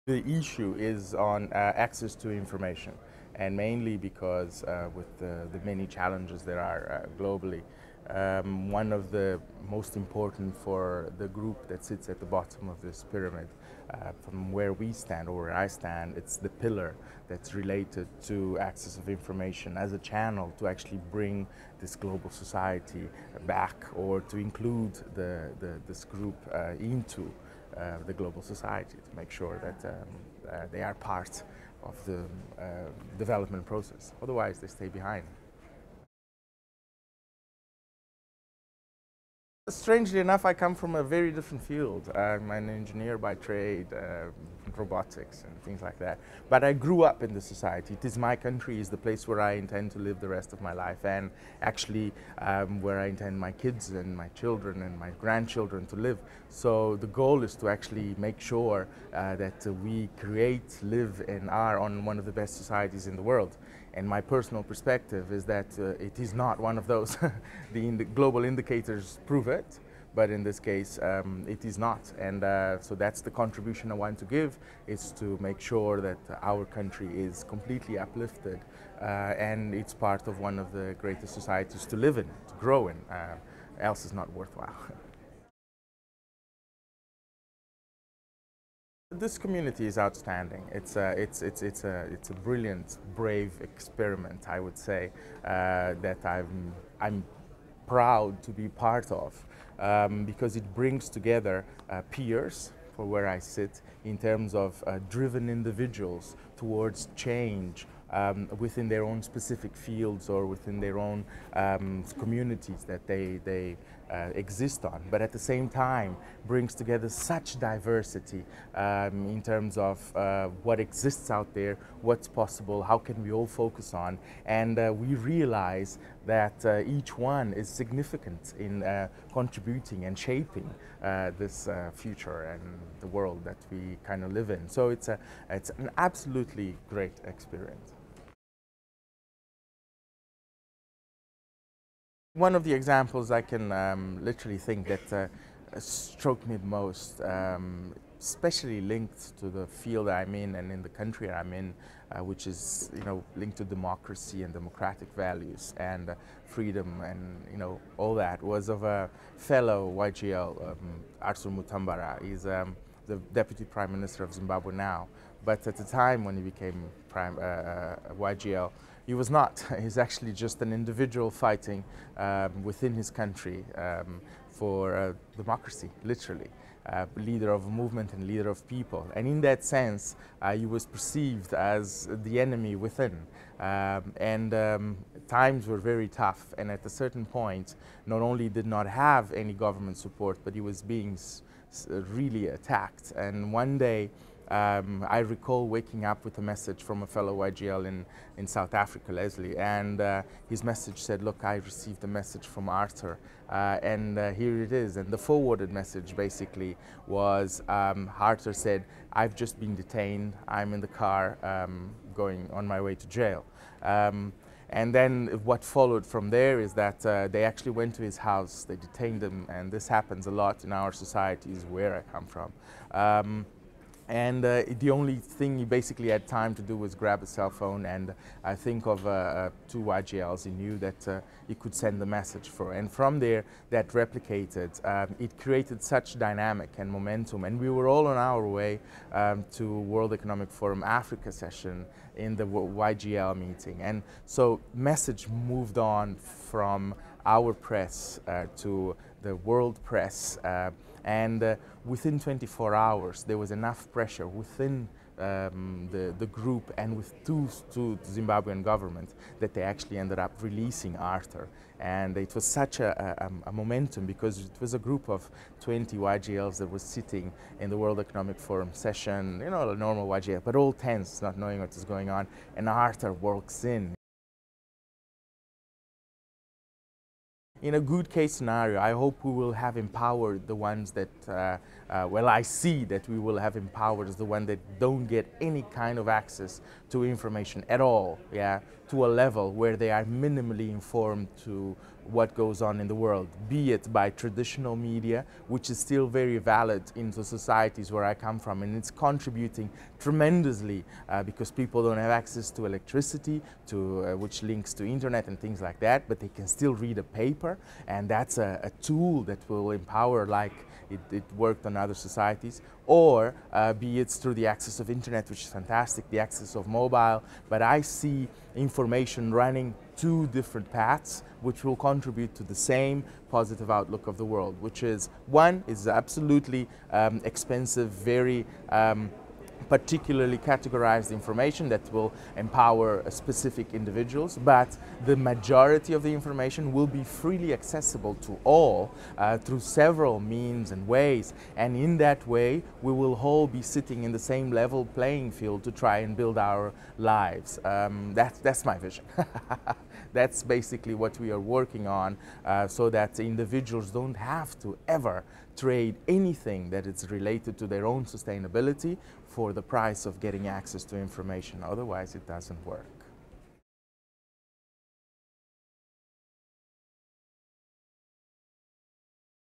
The issue is on access to information, and mainly because with the many challenges there are globally, one of the most important for the group that sits at the bottom of this pyramid, from where we stand or where I stand, it's the pillar that's related to access of information as a channel to actually bring this global society back, or to include this group into the global society, to make sure that they are part of the development process. Otherwise, they stay behind. Strangely enough, I come from a very different field. I'm an engineer by trade, robotics and things like that. But I grew up in the society. It is my country, is the place where I intend to live the rest of my life, and actually where I intend my kids and my children and my grandchildren to live. So the goal is to actually make sure that we create, live, and are on one of the best societies in the world. And my personal perspective is that it is not one of those. The global indicators prove it, but in this case it is not. And so that's the contribution I want to give, is to make sure that our country is completely uplifted and it's part of one of the greatest societies to live in, to grow in. Else is not worthwhile. This community is outstanding. It's a brilliant, brave experiment, I would say, that I'm proud to be part of, because it brings together peers, for where I sit, in terms of driven individuals towards change within their own specific fields or within their own communities that they exist on, but at the same time brings together such diversity in terms of what exists out there, what's possible, how can we all focus on, and we realize that each one is significant in contributing and shaping this future and the world that we kind of live in. So it's an absolutely great experience. One of the examples I can literally think that struck me the most, especially linked to the field I'm in and in the country I'm in, which is linked to democracy and democratic values and freedom and all that, was of a fellow YGL, Arthur Mutambara. He's the Deputy Prime Minister of Zimbabwe now, but at the time when he became YGL, he was not. He's actually just an individual fighting within his country for democracy, literally. Leader of a movement and leader of people. And in that sense, he was perceived as the enemy within. Times were very tough. And at a certain point, not only did not have any government support, but he was being really attacked. And one day, I recall waking up with a message from a fellow YGL in South Africa, Leslie, and his message said, "Look, I received a message from Arthur, and here it is." And the forwarded message basically was, Arthur said, "I've just been detained. I'm in the car going on my way to jail." And then what followed from there is that they actually went to his house, they detained him, and this happens a lot in our societies where I come from. The only thing he basically had time to do was grab a cell phone and think of two YGLs he knew that he could send the message for. And from there, that replicated. It created such dynamic and momentum. And we were all on our way to World Economic Forum Africa session in the YGL meeting. And so message moved on from our press to the world press. Within 24 hours, there was enough pressure within the group and with to Zimbabwean government that they actually ended up releasing Arthur. And it was such a momentum, because it was a group of 20 YGLs that was sitting in the World Economic Forum session, a normal YGL, but all tense, not knowing what is going on. And Arthur walks in. In a good case scenario, I hope we will have empowered the ones that, I see that we will have empowered the ones that don't get any kind of access to information at all, yeah, to a level where they are minimally informed to what goes on in the world, be it by traditional media, which is still very valid in the societies where I come from, and it's contributing tremendously because people don't have access to electricity, which links to internet and things like that, but they can still read a paper, and that's a tool that will empower like it worked on other societies, or be it through the access of internet, which is fantastic, the access of mobile, but I see information running two different paths which will contribute to the same positive outlook of the world, which is, one is absolutely expensive, very particularly categorized information that will empower specific individuals, but the majority of the information will be freely accessible to all through several means and ways, and in that way we will all be sitting in the same level playing field to try and build our lives. That's my vision. That's basically what we are working on, so that individuals don't have to ever trade anything that is related to their own sustainability for the price of getting access to information. Otherwise, it doesn't work.